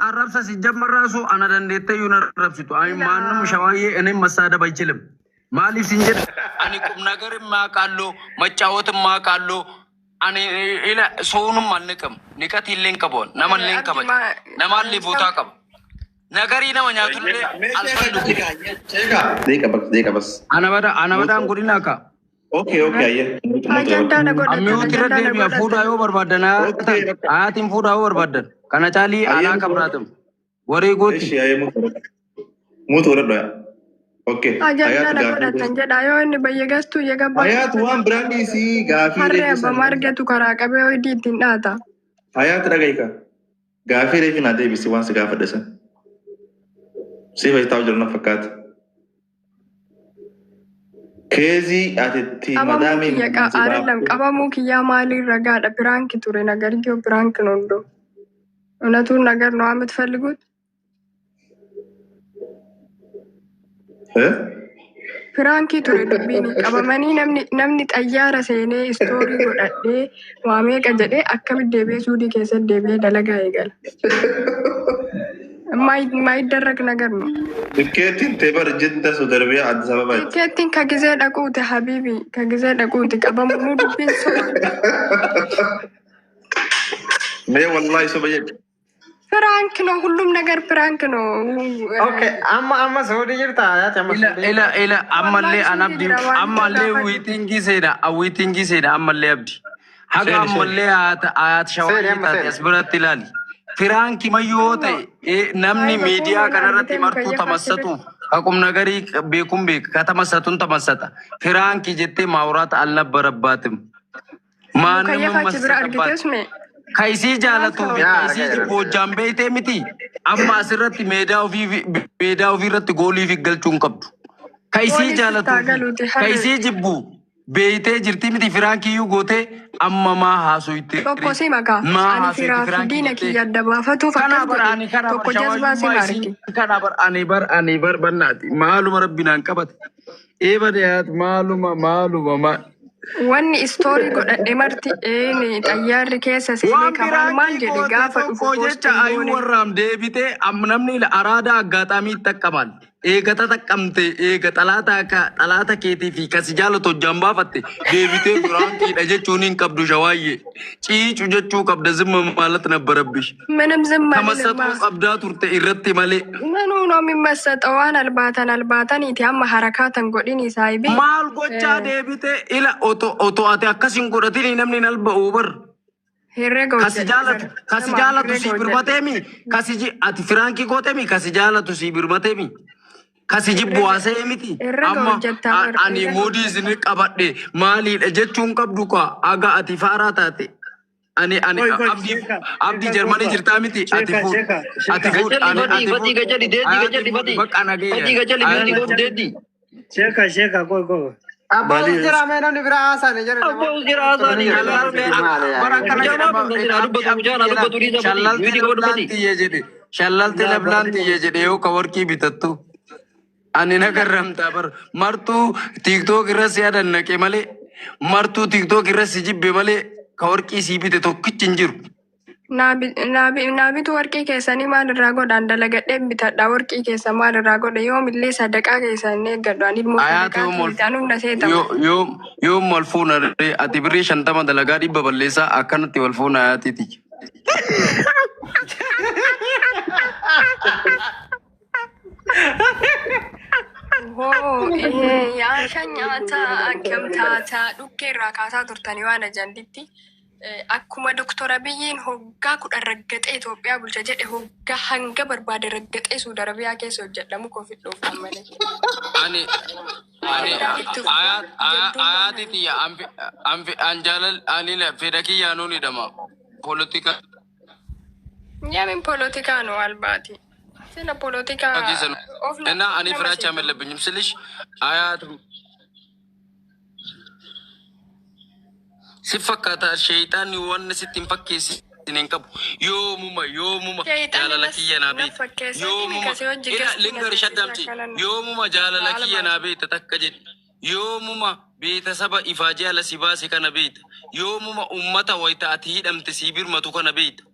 arrabsa si jammarraasu ana dandeettee yuun arrabsitu ani maannum shawaayee እኔም መሳደብ አይችልም ማሊፍ ሲንጀር ani ቁም ነገር ማቃሎ መጫወት ማቃሎ ani ila soonum malnekam nikat illen kabon namallen kabaj namalle ቦታ ቀብ ነገሪ ነው ኛቱለ አልፈልጉ ደቂቃ በስ አናበዳን ጉዲናካ Okay, aye. Ammi tirade mi fuda yo barbadana ayatin fuda yo barbadan kana chali ala kabratum wari goti mut urada okay ayat da tanjada yo ni bayegastu yegaba ayat wan brandi si gafi re ba margetu kara kabe o ditin data ayat daga ika gafi re fina de bisi wan se gafa desa si vai taw jorna fakat Kezi ati madami ya arelam qabamu kiya mali ragada prank ture nagar gyo prank nondo onatu nagar no amet felgut prank ture dubbini qabamani namni tayyara sene story godade wame ka jade akkam debe sudi kese debe dalaga egal ما يدرك نجرنا. كيتين تبر جدا سودربي عد سببات. كيتين كجزء دقوت حبيبي كجزء دقوت كأبا منود بينسو. ما والله سبيك. فرانكنو كلهم نجر فرانكنو. Okay, أما سودي جرتا يا تمام. إلا أما اللي أنا بدي أما اللي ويتينجي سيدا أو ويتينجي سيدا أما اللي أبدي. حاجة أما اللي آيات شوالي تسبرت تلالي. Firaanki mayyoote namni miidiyaa kanarratti martuu tamassatu akum nagari beekum beek ka tamassatun tamassata firaanki jettee maawuraata alnabbarabaatim maannum massata kaisii jaalatu kaisii jibbojjaan beeytee miti amma asirratti meedaa ofiirratti goolii fi galchuun qabdu kaisii jaalatu kaisii jibbu beeytee jirti miti firaankiyyuu gootee amma maa haasuyte tokko si maka ani firaanki diina kiyya dabaafatu fakkaatu tokko jazbaa si marki ani bar bannaati maaluma rabbinaan qabate eebadeyaat maaluma wanni istoorii godhadhe marti xayyaarri keessa seenee kamaan maal jedhe gaafa dhufu jecha ayuu warraam deebite namni araadaa aggaataamii taqqaban eegata taqqamte eega xalaata keetii fi kasi jaalatu jambaafatte deebitee firaankiidha jechuun hin qabdu shawaayyee ciicu jechuu qabda zimma maalatti nabbarabbish ምንም ዝም ከመሰጡ qabdaa turte irratti malee ምኑ ነው የሚመሰጠው ዋን አልባታን ኢቲ አማ ሐረካተን ጎዲን ኢሳይቢ maal gochaa deebite ila oto ate akkasin godhatini namni nalba'uu bar kasi jaalatu si birmatemi ati firaanki gootemi kasi jaalatu si birmatemi kasi jibbu haasa'ee miti amma ani moodii isin qabadhe maaliidha jechuun qabdu ka aga ati faaraa taate ani abdi Jarmanii jirtaa miti ati fuud bakka nagee Sheka koi. Abbaan jira meena ni bira haasane jira. Abbaan jira haasane. Shallalti lablaanti jedhe yoo ka warqii bitattu. Ani nagarramta bar martuu TikTok irra si adannaqe malee martuu TikTok irra si jibbe malee ka warqii si bite tokkichi hin jiru. Naabitu warqii keessanii maalirraa godhaan dalagadheen bitadha warqii keessa maalirraa godha yoomillee sadaqaa keessanii eeggadhu ani ilmoo yoom wal fuuna ati birrii 50 dalagaa 100 balleessaa akkanatti wal fuuna ayaatiiti. Yaa shanyaata akkam taata dhukkeerraa kaasaa turtanii waan ajanditti. Akkuma Doktor Abiyyiin hoggaa 10 raggaxee Itoophiyaa bulcha jedhe hoggaa hanga barbaade raggaxee Suudi Arabiyaa keessa hojjedhamu koofii dhuunfaan malee. Ayaatiiti ani fedha kiyyaanuu ni dhama. Politika. Yaamin politika nu albaati. Sila politika. እና እኔ ፍራቻ የለብኝም ስልሽ አያት ሲፈካታ ሸይጣን ወን ሲትንፈከስ ሲነንቀብ yoomuma jaalala kiyya naa beekta yoomuma lingar shaddamti yoomuma jaalala kiyya naa beekta takka jedhi yoomuma beeta saba ifaajee ala si baase kana beeta yoomuma ummata wayita ati hidhamte si birmatu kana beeta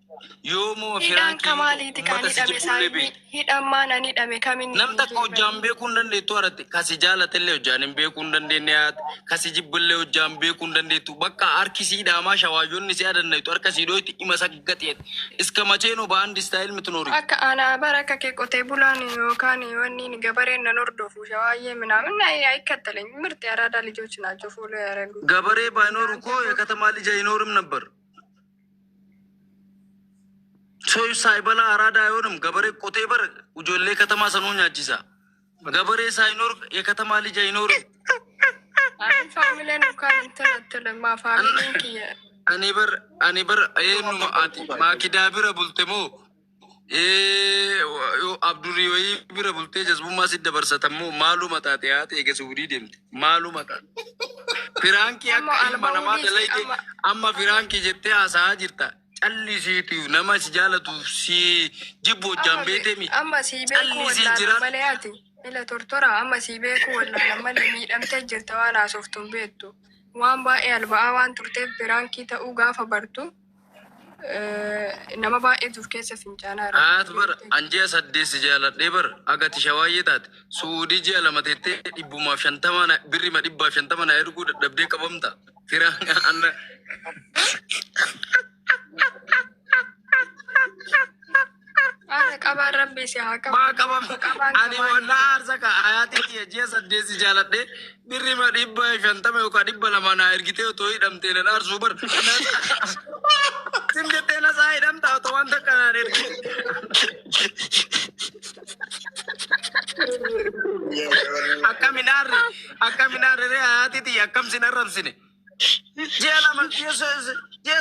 yoomuma hidhaan firaanki kamaaliiti kan ummata si hidhame jibbullee beeta. hidhammaan ani hidhame kamin Nam takka hojjaan beekuu hin dandeettu haratti kasi jaalatellee hojjaan hin beekuu hin dandeenye haati kasi jibbillee hojjaan beekuu hin dandeettu bakka harki sii dhaamaa shawaayyoonni si adannaytu harka sii dhooyti dhima saggateet iska macheenoo baandi istaayil mitinoori. akka ana bara akka kee qotee bulaan yookaan wanni gabareen nan hordofu shawaayyee ምናምን አይከተለኝ ምርጥ ያራዳ ልጆች ናቸው ፎሎ ያደረጉ ገበሬ ባይኖር እኮ የከተማ ልጅ አይኖርም ነበር። ሰው ሳይበላ አራዳ አይሆንም። ገበሬ ቆቴ በር ውጆሌ ከተማ ሰኖኝ አጂሳ ገበሬ ሳይኖር የከተማ ልጅ አይኖርም። ፋሚሊን እንኳን እንትን አትልም ፋሚሊን ክየ እኔ በር ይሄኑ ማኪዳ ቢረ ቡልቴሞ abdurri wayi bira bultee jazbummaa si dabarsatamu maalu mataate haate eegase wudii deemte maalu mataate firaankii akka ilma namaa dalayte amma firaankii jettee haasa'aa jirta callisiitiif nama si jaalatuuf si jibbo hojjaan beetemi amma si beeku wallaalan malee ati ila tortora amma si beeku wallaalan malee miidhamtee jirta waan haasoftuun beektu waan baay'ee alba'aa waan turteef firaankii ta'uu gaafa bartu nama baay'ee dur keessa fincaanaa haat bar anjee saddeessi jaaladhee bar agati shawaayee taate suudii ji'a lama teettee dhibbumaaf shantama birrima dhibbaaf shantama na erguu dadhabdee qabamta firaan anna qabaan rabbi si haa qabu maa qabam ani wallaa arsaka hayaatii ji'a saddeessi jaaladhee birrima dhibba shantama yookaan dhibba lama na ergitee otoo hidhamtee nan arsuu bar sim jettee na saa hidhamta otoo wanta kanaan ergi akka minaarre hayaatiiti akkam sin arrabsine ji'a lama ji'a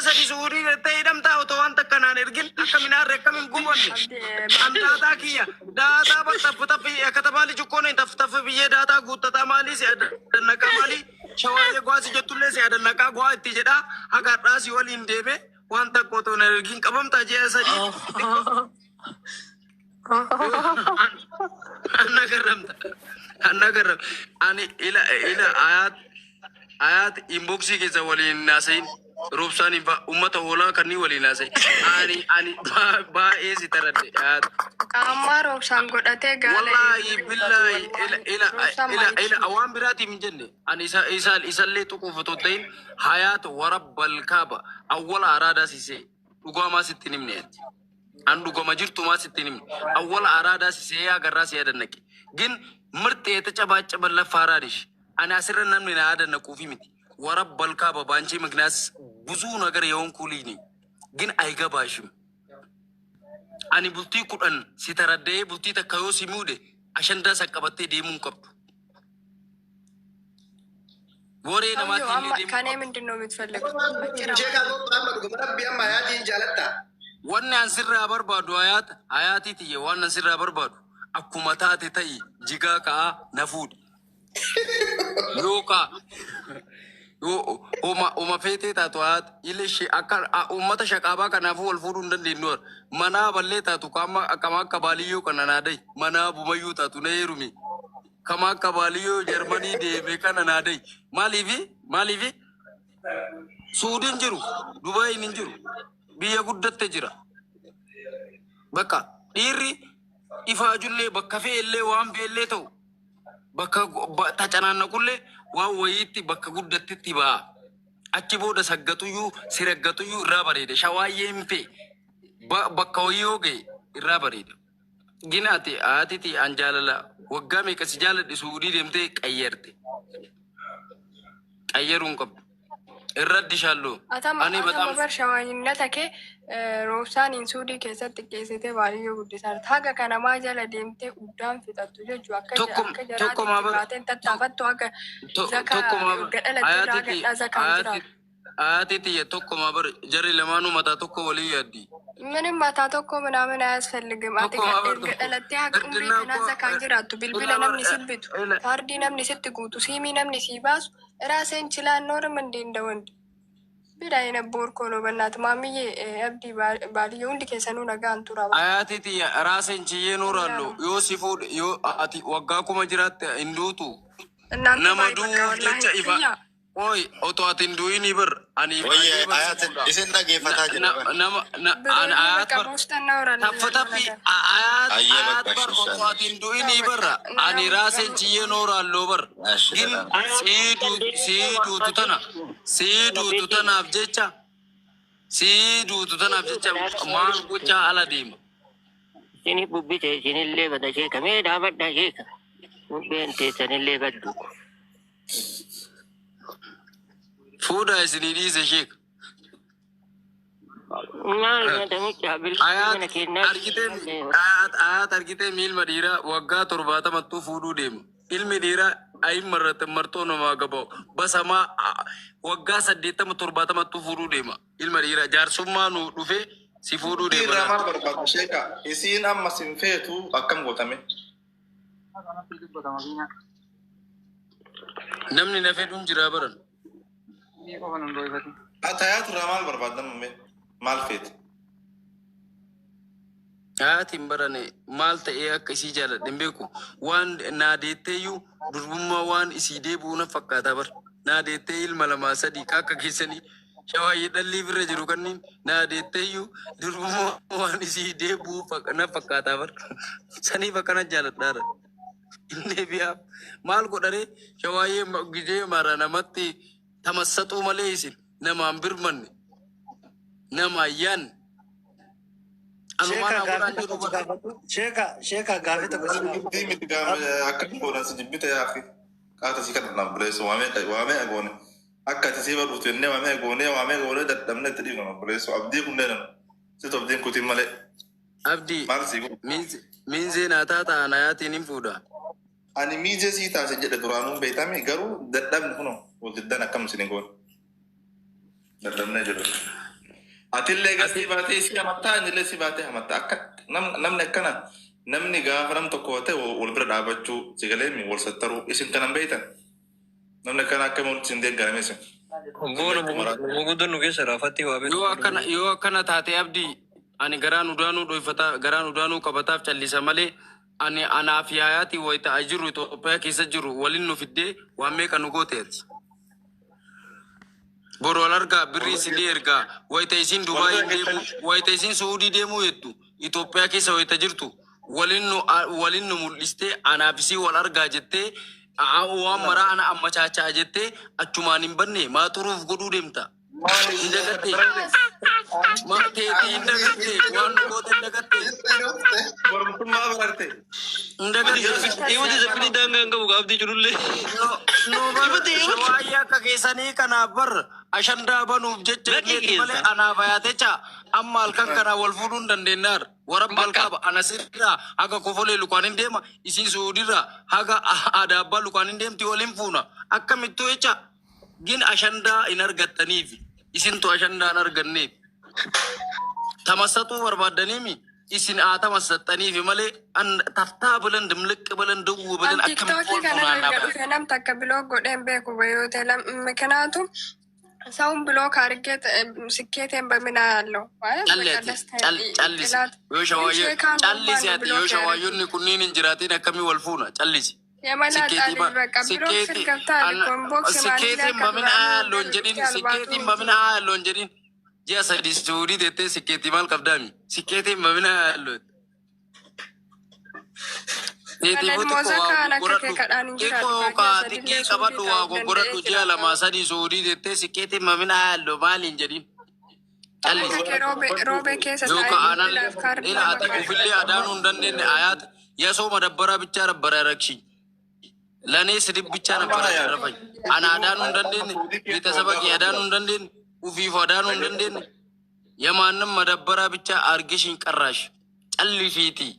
sadi suurii jettee hidhamta otoo wanta kanaan ergin akka minaarre akkamin gubanne antaataa kiyya daataa battaffa katamaa lijukkoon taftaffa biyyee daataa guuttataa maalii si adannaqaa maalii shawaayee gwaasi jettullee si adannaqaa gwaa itti jedhaa hagaadhaa si waliin deeme waan takka otoo na ergin qabamtaa ji'a sadii annagarramta ani ila ayat inboxii keessa waliin naasayin roobsaan ummata hoolaa kannii waliin naasayin ani baay'ee si taradhe ayat qaammaa roobsaan godhatee gaala wallahi billahi ila waan biraatiif hin jenne ani isallee tuquuf otoo ta'in hayat warabbal kaaba awwala araadaa sisee dhugaamaa sitti himne an dhugama jirtumaa sitti himne awwala araadaa sisee agarraa si adannaqe gin mirxee ተጨባጨበ ለፋራዲሽ አና ስረናም ነው ያደነቁ ፊሚቲ ወረበል ካባ ባንቺ ምክንያት ብዙ ነገር የሆንኩ ልጅ ነኝ ግን አይገባሽም አኒ ቡልቲ ኩደን ሲተረደይ ቡልቲ ተካዮ ሲሙደ አሸንዳ ሰቀበቴ ዴሙን ቀብዱ ወሬ ነማቲ ከኔ ምንድነው የምትፈልገው ጄጋ ማመዱ ገመረቢያም አያቲ ጃለታ ወነ አንስራ በርባዱ አያቲ ትየ ዋን አንስራ በርባዱ akkuma taate ta'i jigaa ka'a na fuudhi yookaan oma feetee taatu haati illee akka uummata shaqaabaa kanaafuu wal fuudhuu hin dandeenyu manaa ballee taatu akkama akka baaliyyoo kana naadai manaa bumayyuu taatu na heerumi kama akka baaliyyoo jarmanii deeme kana naadai maaliifi suudiin jiru dubaayin hin jiru biyya guddatte jira bakka dhiirri ifaajullee bakka fe'ellee waan fe'ellee ta'u bakka tacanannaqullee waan wayiitti bakka guddattitti ba'a achi booda saggatuyyuu siraggatuyyuu irraa bareeda shawaayyeen fe'e bakka wayii yoo ga'e irraa bareeda ginaati haatiti an jaalala waggaa meeqa si jaaladhe suudii deemtee qayyaruun qabdu irratti shalloo ani በጣም በርሻዋኝነት አከ ሮብሳን ኢንሱዲ keessatti keessite baaliyyoo guddisaa taga kana maa jala deemte uddaan fixattu jechuu akka jiraatee tattaafattu akka ayatiti tokko mabar jarri lamaanuu mataa tokko walii yaaddi ምንም ማታ tokko ምናምን አያስፈልግም አጤ ገደለቴ ሀቅምሪ ከናዛ ካንጅራቱ ቢልቢለ ነምኒ ሲብቱ ካርዲ ነምኒ ስትጉቱ ሲሚ ነምኒ ሲባሱ ራሴን ችላ ኖርም እንዴ እንደወንድ ቢዳ የነቦር ኮሎ በእናት ማሚዬ አብዲ ባልየው እንዲ ከሰኑ ነጋ አንቱራ አያቲቲ ራሴን ችዬ ኖራለሁ ዮሲፉ ዮ አቲ ወጋ ኩመ ጅራት እንዱቱ እናንተ ነመዱ ባይበቃ ጀቻ ኢፋ ወላሂ ኦይ ኦቶአቲን ዱይኒ ብር አኒ ወየ አያት እስና ጌፈታ ጀነባ አያት በር በውስጥ እናወራለን። ተፈተፊ አያት በር ኦቶአቲን ዱይኒ ብር አኒ ራሴን ችዬ ኖራለሁ በር ግን ሲዱቱ ተናፍ ጀቻ ማል ቁጫ አላዲም Sini bubbite sinillee bada sheeka mee dhaabadhaa sheeka bubbeen teessanillee baddu fuudha isinii dhiise sheek maal nyaatamucha bilbila kennaa ayat argitee miilma dhiiraa waggaa 70 fuudhuu deema ilmi dhiiraa ayin marrate martoo namaa gabaa'u basamaa waggaa 80 fuudhuu deema ilma dhiiraa jaarsummaa nu dhufee si fuudhuu deema Ramal barbaadu sheeka isiin amma sinfeetu akkam gootame. namni na fedhuun jiraa baran Atayaatu ramal barbaadamu maal feeti. Ayaatiin barane maal ta'ee akka isii jaaladhe hin beeku waan naadeetteeyyuu durbummaa waan isii deebi'uu na fakkaataa bar naadeettee ilma 2-3 akka keessanii shawaayyee dhallii birra jiru kanniin naadeetteeyyuu durbummaa waan isii deebi'uu na fakkaataa bar saniif akkana jaaladhaara inni biyaaf maal godhare shawaayyee gijee mara namatti tamassaxuu malee isin namaan birmanne nama ayyaan Sheeka gaafii tokko Dubbii miti akkam goonan si jibbita yaafi qaata si kadhatan ambuleessu waamee agoone akka ati sii badhuutu jennee waamee dadhabne itti dhiifnama ambuleessu abdii kunneen situ abdiin kutiin malee abdii maal sii godhu. miinzee naataa ta'an ayaatiin hin fuudha Ani miijee sii taase jedhe duraanuun beekame garuu dadhabne kuno wal diddan akkam isin goone dadhabne jedhu. Atillee gasii baatee si amantaa anillee si baatee amantaa akka namni akkana namni gaafa nam tokko ta'e wal bira dhaabachuu sigaleemi wal sattaruu isin kanan beektan namni akkana akka isin deeggarame isin. Muguddoon nu keessa raafatti waa beeku. yoo akkana taate abdii ani garaan udaanuu dhoyfataa garaan udaanuu qabataaf callisa malee ani anaaf yaayaatii wayita jiru Itoophiyaa keessa jiru waliin nu fiddee waan meeqa nu gooteeti. Borol argaa birrii silii ergaa wayita isin Dubaay deemu wayita isin Suudii deemuu jettu Itoophiyaa keessa wayita jirtu waliin nu mul'istee anaaf isii wal argaa jettee waan maraa ana amma chaachaa jettee achumaan hin banne maa xuruuf godhuu deemta. Indagatte teetii indagatte waan nu goote indagatte Mormtummaa bararte. Iwwati zappini daangaa hin qabu gaaftii jirullee. Shawaayyee akka keessanii kanaaf bar ashandaa banuuf jecha malee anaaf hayaatecha amma halkan kanaa wal fuudhuu hin dandeenyaar warra balqaaba anasirraa haga kofolee lukaan hin deema isin suudirraa haga adaabbaa lukaan hin deemti waliin fuuna akkamittuu jecha gin ashandaa hin argattaniif isintu ashandaa hin arganneef tamassatuu barbaadaniimi isin tamassattaniif malee taftaa bilan dimliq bilan dawwu bilan ቲክቶክ ከነገዱ ከነም ተከብሎ ጎደን ቤኩ በዮቴ ምክንያቱም ሰውን ብሎ ካርጌት ስኬቴን በምን አለው ጫሊስ ኩኒን እንጅራቴን አከሚ ወልፉና ጫሊስ ስኬቴን በምን አያለው እንጀዲን ስኬቴን በምን አያለው እንጀዲን ጂያ ሰዲስ ሱዲ ቴቴ ስኬቲ ማል ቀብዳሚ ስኬቴን በምን አያለው qabadhu waa goggoradhu ji'a 2-3 suudii jettee sikkeetiin mamina haallo maaliin jedhin ufillee adaanuu hin dandeenye ayaat yasoo madabbaraa bichaa dabbaraa rakshi lanee sidib bichaa dabbaraa jarrafay ana adaanuu hin dandeenye ቤተሰብ adaanuu hin dandeenye ufiif adaanuu hin dandeenye የማንም madabbaraa bichaa argishin qarraash callisiitii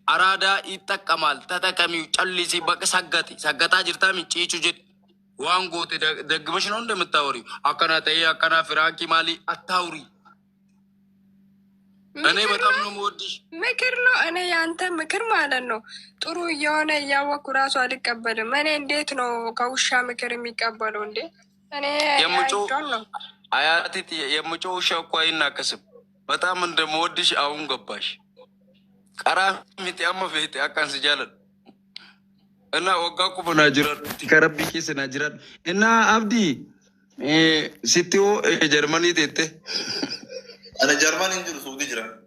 Arada ittaqamal tataqamiu callisi baq saggataa jirtaa minciichu jed waan goote ደግመሽ ነው እንደምታወሪው አከና ተይ አከና ፍራንኪ ማሊ አታውሪ እኔ በጣም ነው የምወድሽ ምክር ነው እኔ ያንተ ምክር ማለት ነው ጥሩ እየሆነ እያወኩ ራሱ አልቀበልም እኔ እንዴት ነው ከውሻ ምክር የሚቀበለው እንዴ እኔ ነው አያቲት የምጮ ውሻ እኮ አይናከስም በጣም እንደምወድሽ አሁን ገባሽ ቀራ ሚቲ አማ ፌት አካንስ ጃለን أنا وقاكم ناجران تكربي كيس ناجران إنا أبدي ستيو جرماني تيته أنا جرمان إنجل سعودي جرا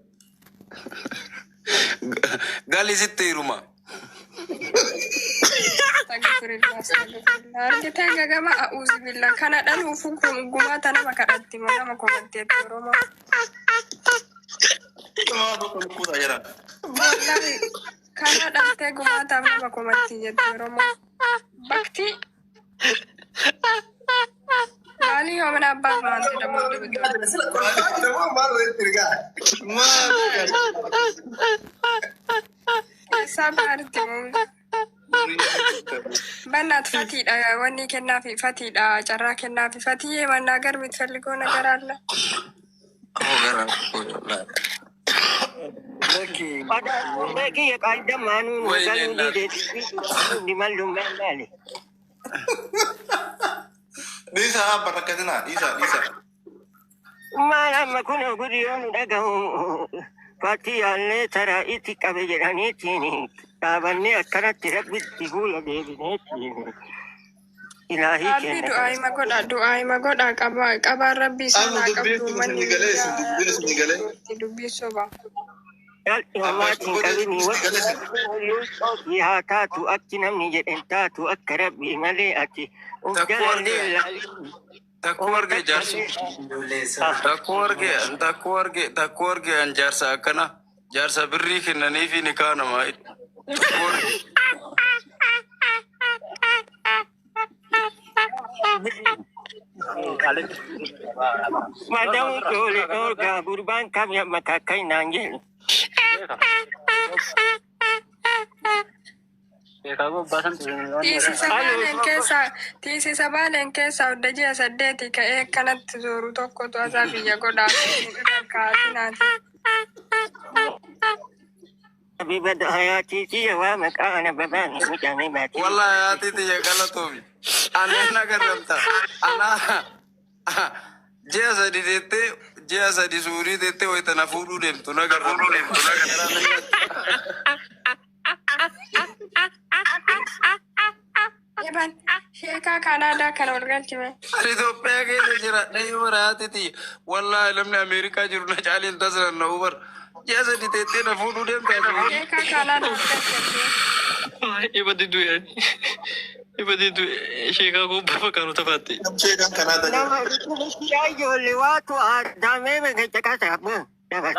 قال لي ستي روما Argite gagama a'uuzu billah kana dhaluufu gumaata nama kadhatti nama komanteetti Oromoo. Wallahi kana dhaltee gumaataaf nama komatti jetti Oromoo. Bakti maali yoomina abbaa maante damuu dhibitu. Keessaa baaritti muuzi. Banaat fatiidha wanni kennaafi fatiidha carraa kennaafi fatii mannaa garbi tፈልገው ነገር አለ Lagi ya kalda manu galu di malu mali. Disa barakatina Disa Mala makuna guriyon daga fati alle tara iti kabe jedhani tini tabanne akkanatti rabbitti gula deebine tini ilahi Rabbi du'aayi magodha qabaan rabbi sana qabdu manni dubbii soba. Yal'imaatiin qabini wajji haa taatu akki namni jedhen taatu akka rabbii malee ati Takku arge jaarsi takku arge an jaarsa akkana jaarsa birrii kennaniifi ni kaanamaa Madamu dole orga gurbaan kam ya makakai nangel. Tiisisa baaleen keessa hunda ji'a 8 ka'ee akkanatti zooru tokkotu asaa biyya godhaa kaatinaati. Bibada hayati tiya wa makana baban mutane mati. Wallahi hayati tiya galatomi. Ana nagarramta. Ana ji'a sadi suurii teette wayitana fuudhuu deemtu nagarramta. Eban sheekaa Kanaadaa kan ol galchime. Itoophiyaa keessa jira dhahii hayati tiya. Wallahi lamni Ameerikaa jiru na caaliin tasiraan na hubar. Ji'a sadi teettee na fuudhuu deemta. Sheekaa Kanaadaa ol galchime. Ibaditu sheekaa ko bafa kanu tafaatti. Sheekan Kanada Nama ya yole watu adame mengeceka sabu. Dapat.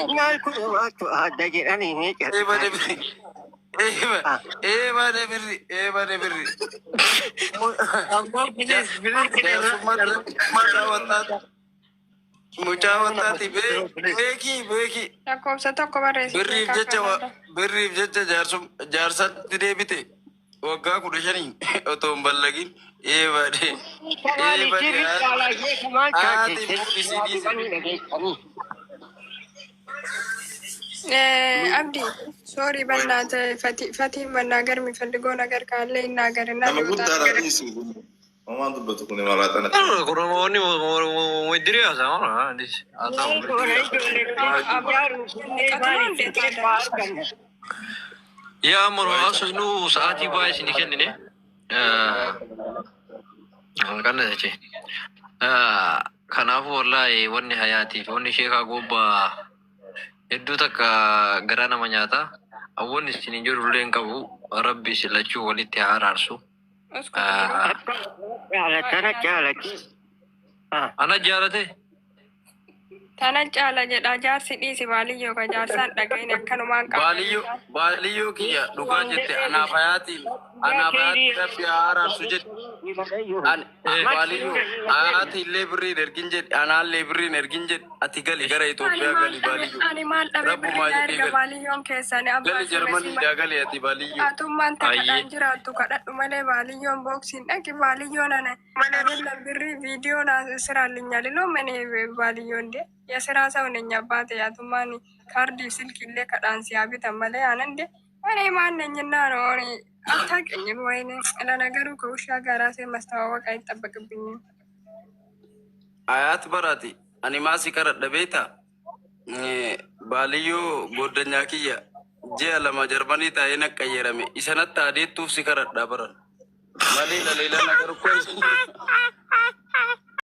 Ngal ku watu ada jiran ini. Eba de birri. Mucaa wataati beeki. Lakkoofsa tokko barreessi. Birriif jecha jaarsatti deebite waggaa 15 otoo hin ballagin Abdi, sorry በእናት ፈቲ መናገር የሚፈልገው ነገር ካለ ይናገርና Oman dubbatu kun maraatana. Oromoonni wajjirri haasa'aa yaa mormaa sunuu sa'aatii baay'ee isin kennine kan jeche kanaafuu wallahi wanni hayaatiif wanni sheekaa gobbaa hedduu takka garaa nama nyaata awwanni isin hin jirullee hin qabu rabbi silachuu walitti haa araarsu. Ana jaalate. Tana caala jedha jaarsi dhiisi baaliyyoo ka jaarsaan dhagahin akkanumaan qaba. Baaliyyoo kiyya dhugaa jette anaaf hayaatiin rabbi haa araarsu jette. Baaliyyoo hayaati illee birriin ergin jedhe anaallee birriin ergin jedhe ati gali gara Itoophiyaa gali baaliyyoo. Ani maal dhabe birrii erga baaliyyoon keessanii abbaa gali Jarmanii gali ati baaliyyoo. Atummaan takkaadhaan jiraattu kadhadhu malee baaliyyoon booksiin dhaqi baaliyyoon ana birrii viidiyoo siraallinya liloo mane baaliyyoon de. የስራ ሰው ነኝ አባቴ ያቱማኒ ካርዲ ስልክ ile ከዳን ሲያቢት አመለ አንንደ እኔ ማንነኝና ነው እኔ አታውቅኝም ወይኔ ለነገሩ ከውሻ ጋር ራሴ ማስተዋወቅ አይጠበቅብኝም። አያት በራቲ Ani maasi karadha beeta. Baaliyyoo booddanyaa kiyya ji'a lama Jarmanii taa'ee naqqayyerame. Isanatti adeettuuf si karadhaa baran. Malee laleela nagar kun.